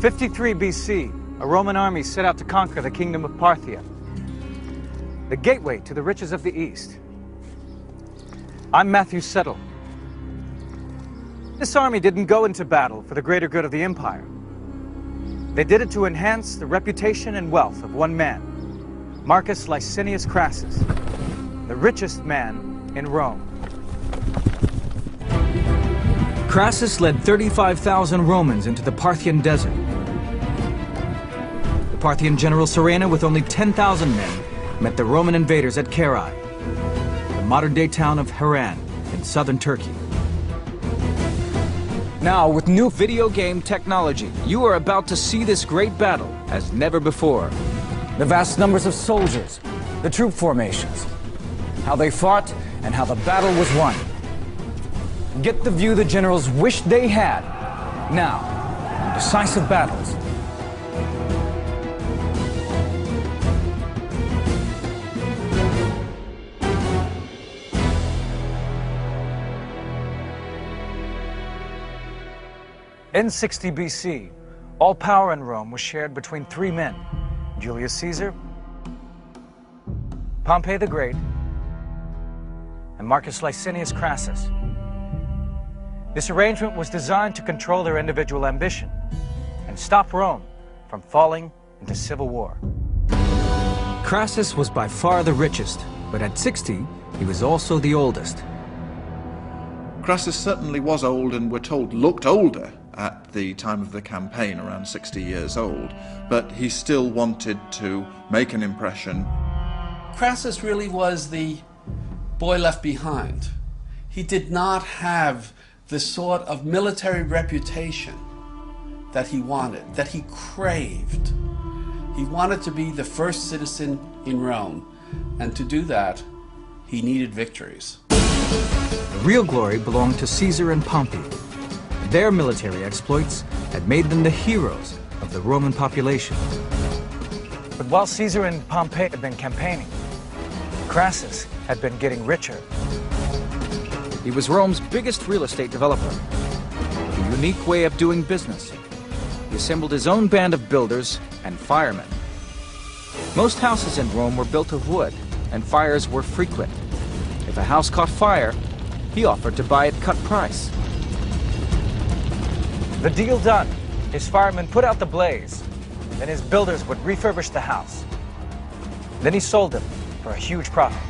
53 BC, a Roman army set out to conquer the kingdom of Parthia, the gateway to the riches of the East. I'm Matthew Settle. This army didn't go into battle for the greater good of the empire. They did it to enhance the reputation and wealth of one man, Marcus Licinius Crassus, the richest man in Rome. Crassus led 35,000 Romans into the Parthian desert. The Parthian general Serena, with only 10,000 men, met the Roman invaders at Carrhae, the modern-day town of Harran in southern Turkey. Now, with new video game technology, you are about to see this great battle as never before. The vast numbers of soldiers, the troop formations, how they fought, and how the battle was won. Get the view the generals wished they had, now, on Decisive Battles. In 60 BC, all power in Rome was shared between three men: Julius Caesar, Pompey the Great, and Marcus Licinius Crassus. This arrangement was designed to control their individual ambition and stop Rome from falling into civil war. Crassus was by far the richest, but at 60, he was also the oldest. Crassus certainly was old, and we're told looked older at the time of the campaign, around 60 years old, but he still wanted to make an impression. Crassus really was the boy left behind. He did not have the sort of military reputation that he wanted, that he craved. He wanted to be the first citizen in Rome, and to do that, he needed victories. The real glory belonged to Caesar and Pompey. Their military exploits had made them the heroes of the Roman population. But while Caesar and Pompey had been campaigning, Crassus had been getting richer. He was Rome's biggest real estate developer. With a unique way of doing business, he assembled his own band of builders and firemen. Most houses in Rome were built of wood, and fires were frequent. If a house caught fire, he offered to buy at cut price. The deal done, his firemen put out the blaze, then his builders would refurbish the house. Then he sold them for a huge profit.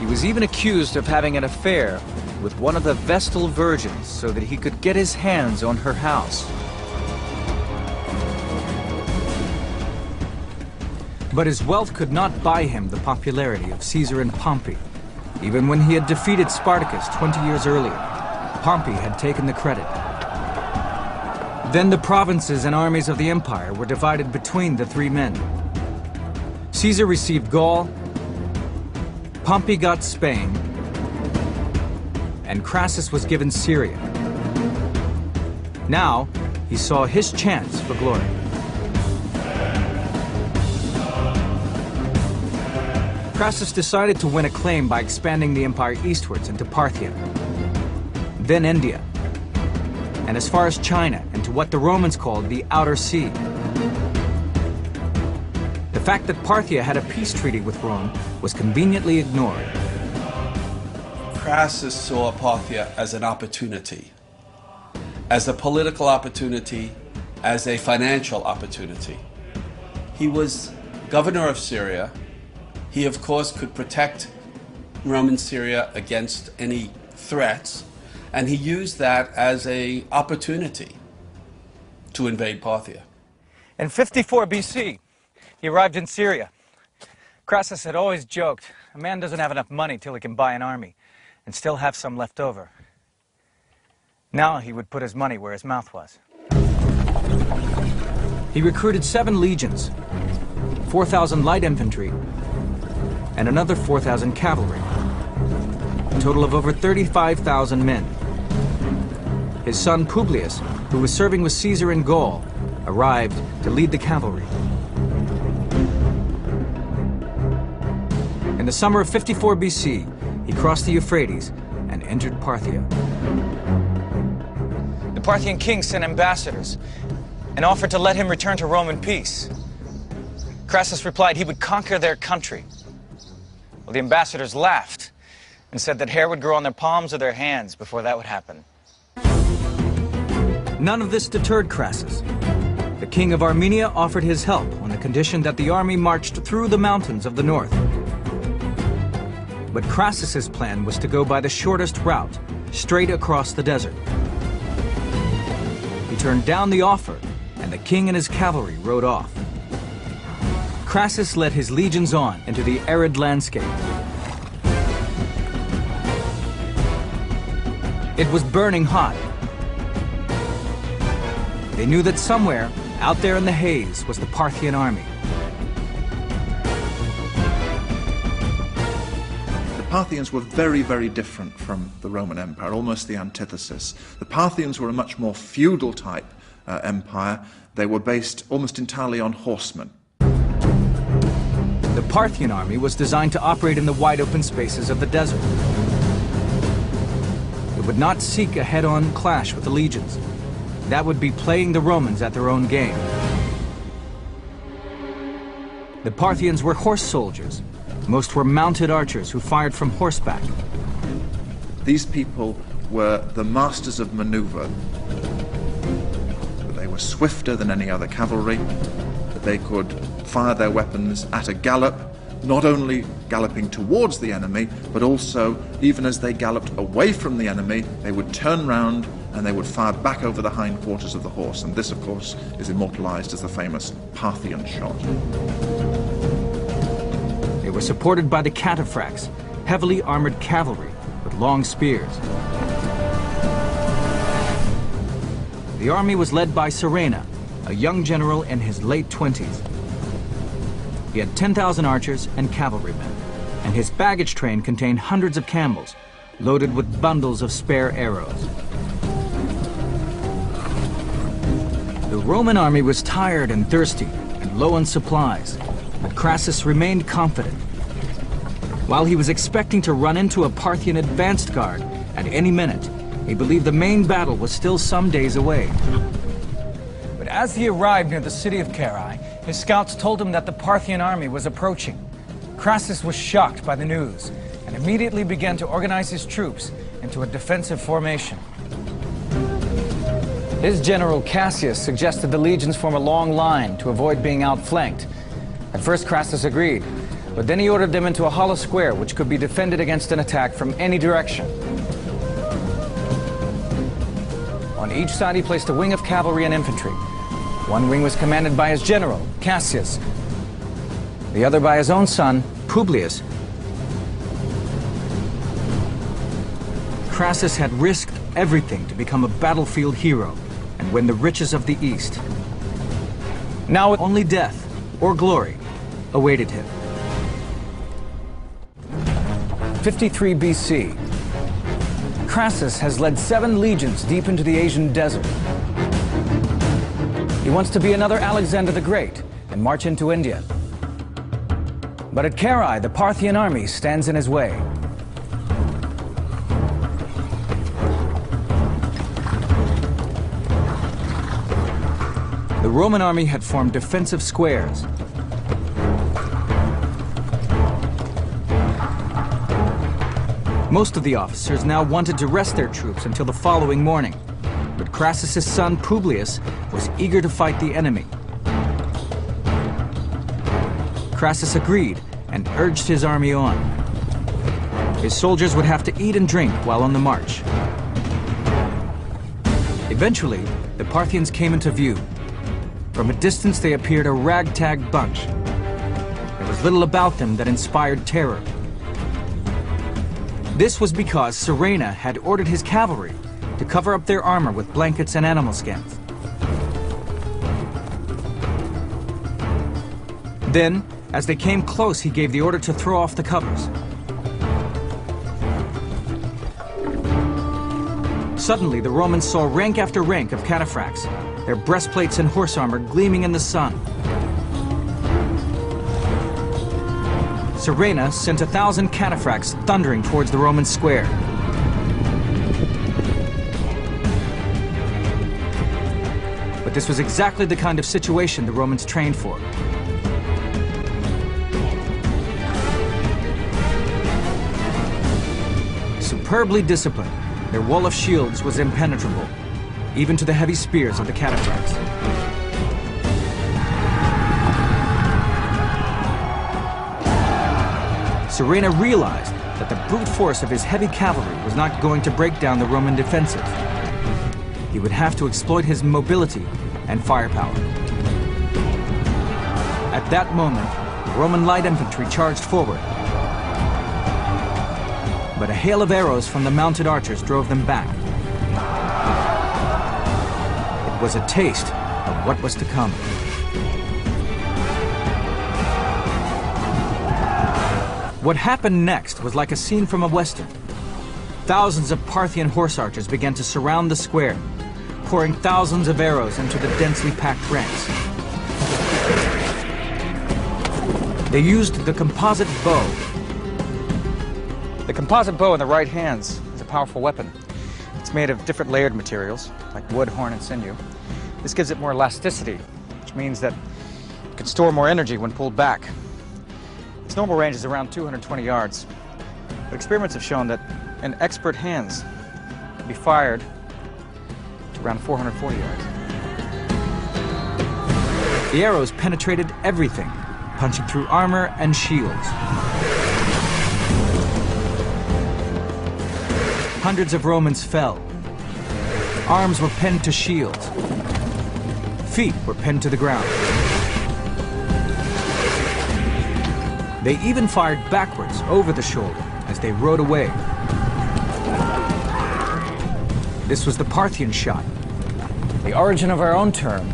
He was even accused of having an affair with one of the Vestal virgins so that he could get his hands on her house. But his wealth could not buy him the popularity of Caesar and Pompey. Even when he had defeated Spartacus 20 years earlier, Pompey had taken the credit. Then the provinces and armies of the empire were divided between the three men. Caesar received Gaul, Pompey got Spain, and Crassus was given Syria. Now, he saw his chance for glory. Crassus decided to win acclaim by expanding the empire eastwards into Parthia, then India, and as far as China and to what the Romans called the Outer Sea. The fact that Parthia had a peace treaty with Rome was conveniently ignored. Crassus saw Parthia as an opportunity, as a political opportunity, as a financial opportunity. He was governor of Syria. He, of course, could protect Roman Syria against any threats, and he used that as an opportunity to invade Parthia. In 54 BC, he arrived in Syria. Crassus had always joked, a man doesn't have enough money till he can buy an army and still have some left over. Now he would put his money where his mouth was. He recruited 7 legions, 4,000 light infantry, and another 4,000 cavalry, a total of over 35,000 men. His son Publius, who was serving with Caesar in Gaul, arrived to lead the cavalry. In the summer of 54 BC, he crossed the Euphrates and entered Parthia. The Parthian king sent ambassadors and offered to let him return to Rome in peace. Crassus replied he would conquer their country. Well, the ambassadors laughed and said that hair would grow on their palms or their hands before that would happen. None of this deterred Crassus. The king of Armenia offered his help on the condition that the army marched through the mountains of the north. But Crassus's plan was to go by the shortest route, straight across the desert. He turned down the offer, and the king and his cavalry rode off. Crassus led his legions on into the arid landscape. It was burning hot. They knew that somewhere, out there in the haze, was the Parthian army. The Parthians were very, very different from the Roman Empire, almost the antithesis. The Parthians were a much more feudal type empire. They were based almost entirely on horsemen. The Parthian army was designed to operate in the wide open spaces of the desert. It would not seek a head-on clash with the legions. That would be playing the Romans at their own game. The Parthians were horse soldiers. Most were mounted archers who fired from horseback. These people were the masters of maneuver. They were swifter than any other cavalry. They could fire their weapons at a gallop, not only galloping towards the enemy, but also, even as they galloped away from the enemy, they would turn round and they would fire back over the hindquarters of the horse. And this, of course, is immortalized as the famous Parthian shot. They were supported by the cataphracts, heavily armored cavalry with long spears. The army was led by Surena, a young general in his late 20s. He had 10,000 archers and cavalrymen, and his baggage train contained hundreds of camels, loaded with bundles of spare arrows. The Roman army was tired and thirsty, and low on supplies, but Crassus remained confident. While he was expecting to run into a Parthian advanced guard at any minute, he believed the main battle was still some days away. But as he arrived near the city of Carrhae, his scouts told him that the Parthian army was approaching. Crassus was shocked by the news and immediately began to organize his troops into a defensive formation. His general Cassius suggested the legions form a long line to avoid being outflanked. At first Crassus agreed, but then he ordered them into a hollow square which could be defended against an attack from any direction. On each side he placed a wing of cavalry and infantry. One wing was commanded by his general, Cassius, the other by his own son, Publius. Crassus had risked everything to become a battlefield hero and win the riches of the East. Now only death or glory awaited him. 53 BC. Crassus has led 7 legions deep into the Asian desert. He wants to be another Alexander the Great and march into India. But at Carrhae, the Parthian army stands in his way. The Roman army had formed defensive squares. Most of the officers now wanted to rest their troops until the following morning, but Crassus' son Publius was eager to fight the enemy. Crassus agreed and urged his army on. His soldiers would have to eat and drink while on the march. Eventually, the Parthians came into view. From a distance, they appeared a ragtag bunch. There was little about them that inspired terror. This was because Surena had ordered his cavalry to cover up their armor with blankets and animal skins. Then, as they came close, he gave the order to throw off the covers. Suddenly, the Romans saw rank after rank of cataphracts, their breastplates and horse armor gleaming in the sun. Surena sent 1,000 cataphracts thundering towards the Roman square. But this was exactly the kind of situation the Romans trained for. Superbly disciplined, their wall of shields was impenetrable, even to the heavy spears of the cataphracts. Surena realized that the brute force of his heavy cavalry was not going to break down the Roman defensive. He would have to exploit his mobility and firepower. At that moment, the Roman light infantry charged forward. But a hail of arrows from the mounted archers drove them back. It was a taste of what was to come. What happened next was like a scene from a western. Thousands of Parthian horse archers began to surround the square, pouring thousands of arrows into the densely packed ranks. They used the composite bow. The composite bow in the right hands is a powerful weapon. It's made of different layered materials, like wood, horn, and sinew. This gives it more elasticity, which means that it can store more energy when pulled back. Its normal range is around 220 yards, but experiments have shown that in expert hands can be fired to around 440 yards. The arrows penetrated everything, punching through armor and shields. Hundreds of Romans fell. Arms were pinned to shields. Feet were pinned to the ground. They even fired backwards over the shoulder as they rode away. This was the Parthian shot, The origin of our own term,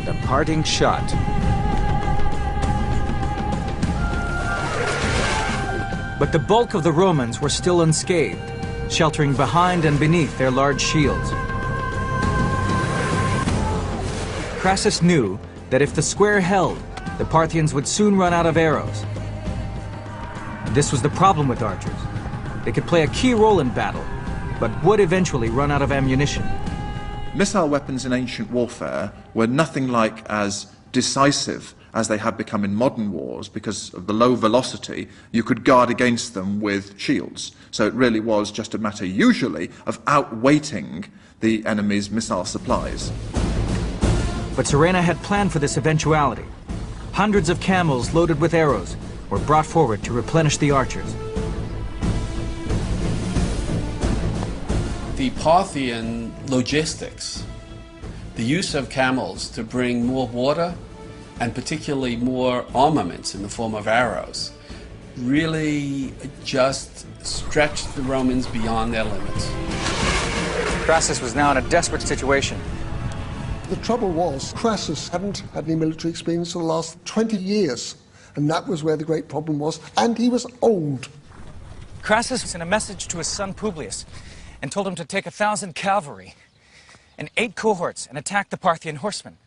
the parting shot. But the bulk of the Romans were still unscathed, sheltering behind and beneath their large shields. Crassus knew that if the square held, the Parthians would soon run out of arrows. This was the problem with archers. They could play a key role in battle, but would eventually run out of ammunition. Missile weapons in ancient warfare were nothing like as decisive as they had become in modern wars. Because of the low velocity, you could guard against them with shields. So it really was just a matter, usually, of outweighting the enemy's missile supplies. But Surena had planned for this eventuality. Hundreds of camels loaded with arrows were brought forward to replenish the archers. The Parthian logistics, the use of camels to bring more water and particularly more armaments in the form of arrows, really just stretched the Romans beyond their limits. Crassus was now in a desperate situation. The trouble was, Crassus hadn't had any military experience for the last 20 years, and that was where the great problem was, and he was old. Crassus sent a message to his son Publius and told him to take 1,000 cavalry and 8 cohorts and attack the Parthian horsemen.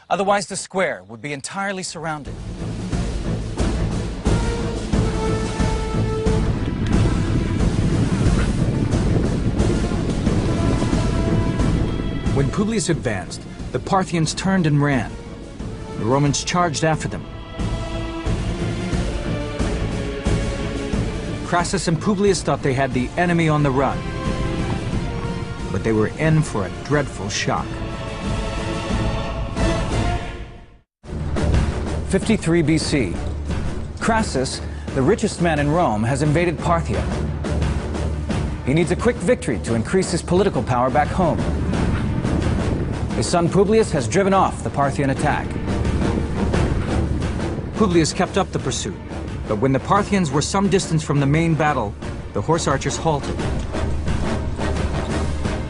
Otherwise, the square would be entirely surrounded. When Publius advanced, the Parthians turned and ran. The Romans charged after them. Crassus and Publius thought they had the enemy on the run, but they were in for a dreadful shock. 53 BC. Crassus, the richest man in Rome, has invaded Parthia. He needs a quick victory to increase his political power back home. His son Publius has driven off the Parthian attack. Publius kept up the pursuit, but when the Parthians were some distance from the main battle, the horse archers halted.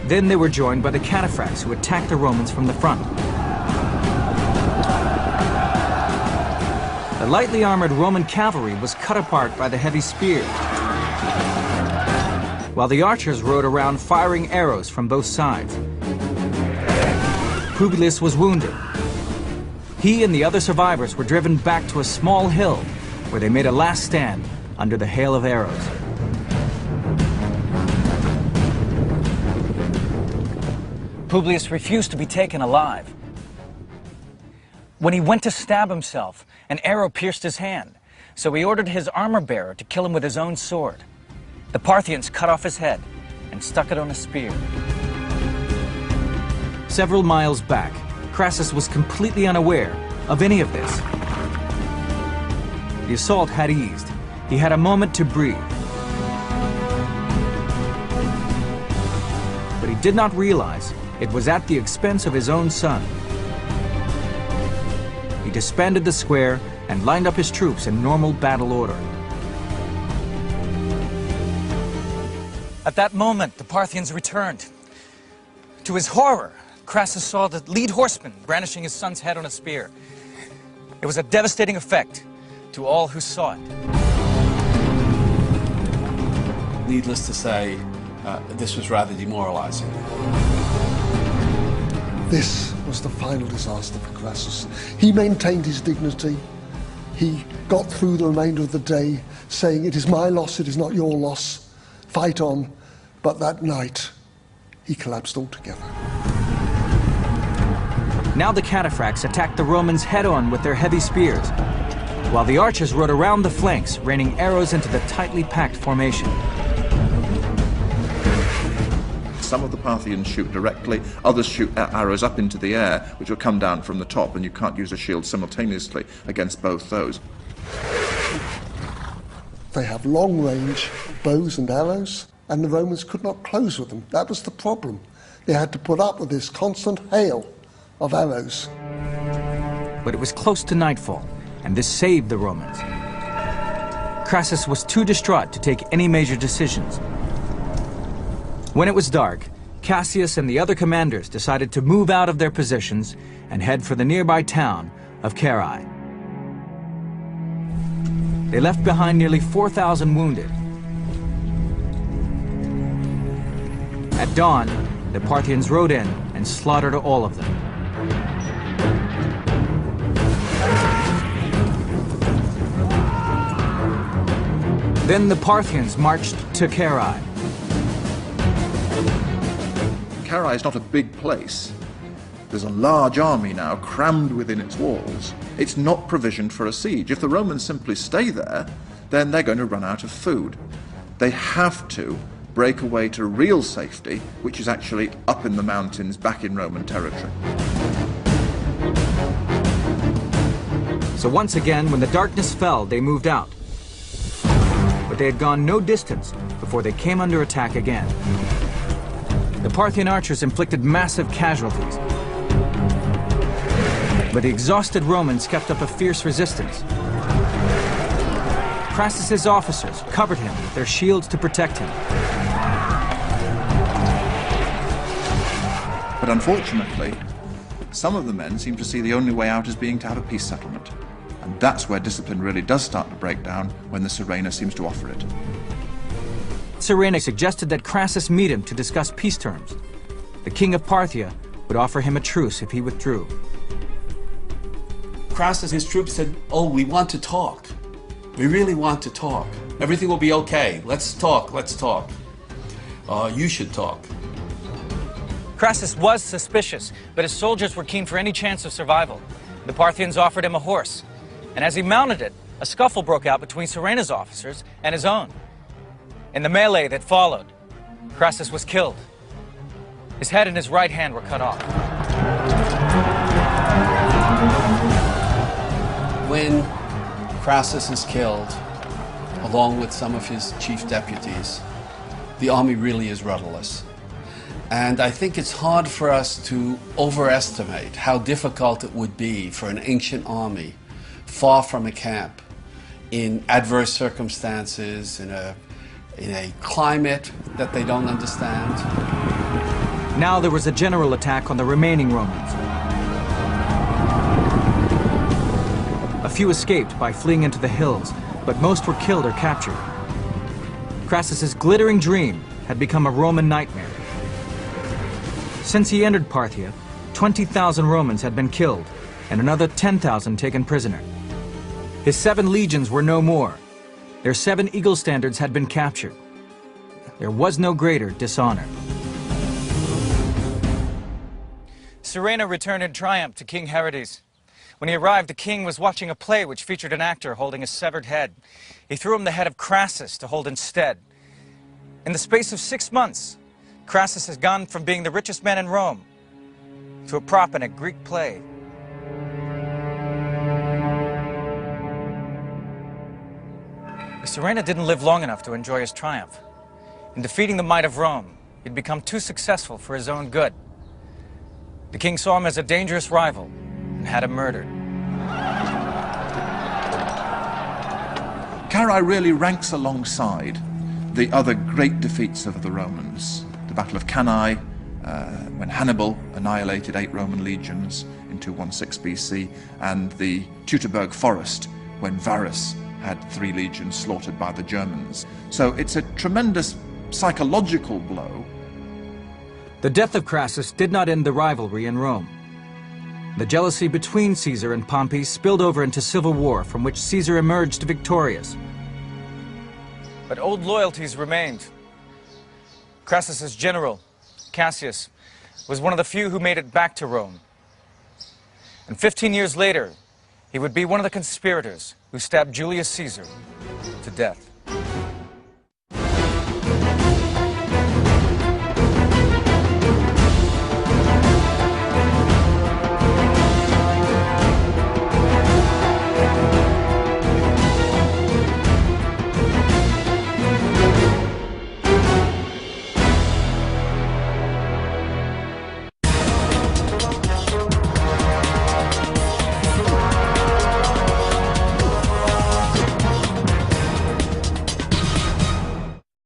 Then they were joined by the cataphracts who attacked the Romans from the front. The lightly armored Roman cavalry was cut apart by the heavy spears, while the archers rode around firing arrows from both sides. Publius was wounded. He and the other survivors were driven back to a small hill where they made a last stand under the hail of arrows. Publius refused to be taken alive. When he went to stab himself, an arrow pierced his hand, so he ordered his armor-bearer to kill him with his own sword. The Parthians cut off his head and stuck it on a spear. Several miles back, Crassus was completely unaware of any of this. The assault had eased. He had a moment to breathe. But he did not realize it was at the expense of his own son. He disbanded the square and lined up his troops in normal battle order. At that moment, the Parthians returned. To his horror, Crassus saw the lead horseman brandishing his son's head on a spear. It was a devastating effect to all who saw it. Needless to say, this was rather demoralizing. This was the final disaster for Crassus. He maintained his dignity. He got through the remainder of the day saying, "It is my loss, it is not your loss. Fight on." But that night, he collapsed altogether. Now the cataphracts attacked the Romans head-on with their heavy spears, while the archers rode around the flanks, raining arrows into the tightly packed formation. Some of the Parthians shoot directly, others shoot arrows up into the air, which will come down from the top, and you can't use a shield simultaneously against both those. They have long-range bows and arrows, and the Romans could not close with them. That was the problem. They had to put up with this constant hail of arrows. But it was close to nightfall, and this saved the Romans. Crassus was too distraught to take any major decisions. When it was dark, Cassius and the other commanders decided to move out of their positions and head for the nearby town of Carrhae. They left behind nearly 4,000 wounded. At dawn, the Parthians rode in and slaughtered all of them. Then the Parthians marched to Carrhae. Carrhae is not a big place. There's a large army now crammed within its walls. It's not provisioned for a siege. If the Romans simply stay there, then they're going to run out of food. They have to break away to real safety, which is actually up in the mountains, back in Roman territory. So once again, when the darkness fell, they moved out. But they had gone no distance before they came under attack again. The Parthian archers inflicted massive casualties, but the exhausted Romans kept up a fierce resistance. Crassus's officers covered him with their shields to protect him. But unfortunately, some of the men seem to see the only way out as being to have a peace settlement. And that's where discipline really does start to break down, when the Surena seems to offer it. Surena suggested that Crassus meet him to discuss peace terms. The king of Parthia would offer him a truce if he withdrew. Crassus and his troops said, "Oh, we want to talk. We really want to talk. Everything will be okay. Let's talk, let's talk. You should talk." Crassus was suspicious, but his soldiers were keen for any chance of survival. The Parthians offered him a horse, and as he mounted it, a scuffle broke out between Surena's officers and his own. In the melee that followed, Crassus was killed. His head and his right hand were cut off. When Crassus is killed, along with some of his chief deputies, the army really is rudderless. And I think it's hard for us to overestimate how difficult it would be for an ancient army, far from a camp, in adverse circumstances, in a climate that they don't understand. Now there was a general attack on the remaining Romans. A few escaped by fleeing into the hills, but most were killed or captured. Crassus's glittering dream had become a Roman nightmare. Since he entered Parthia, 20,000 Romans had been killed and another 10,000 taken prisoner. His 7 legions were no more. Their 7 eagle standards had been captured. There was no greater dishonor. Surena returned in triumph to King Herodes. When he arrived, the king was watching a play which featured an actor holding a severed head. He threw him the head of Crassus to hold instead. In the space of 6 months, Crassus has gone from being the richest man in Rome to a prop in a Greek play. Serena didn't live long enough to enjoy his triumph. In defeating the might of Rome, he'd become too successful for his own good. The king saw him as a dangerous rival and had him murdered. Carrhae really ranks alongside the other great defeats of the Romans. The Battle of Cannae, when Hannibal annihilated 8 Roman legions in 216 BC, and the Teutoburg Forest, when Varus had 3 legions slaughtered by the Germans. So it's a tremendous psychological blow. The death of Crassus did not end the rivalry in Rome. The jealousy between Caesar and Pompey spilled over into civil war, from which Caesar emerged victorious. But old loyalties remained. Crassus's general, Cassius, was one of the few who made it back to Rome. And 15 years later, he would be one of the conspirators who stabbed Julius Caesar to death.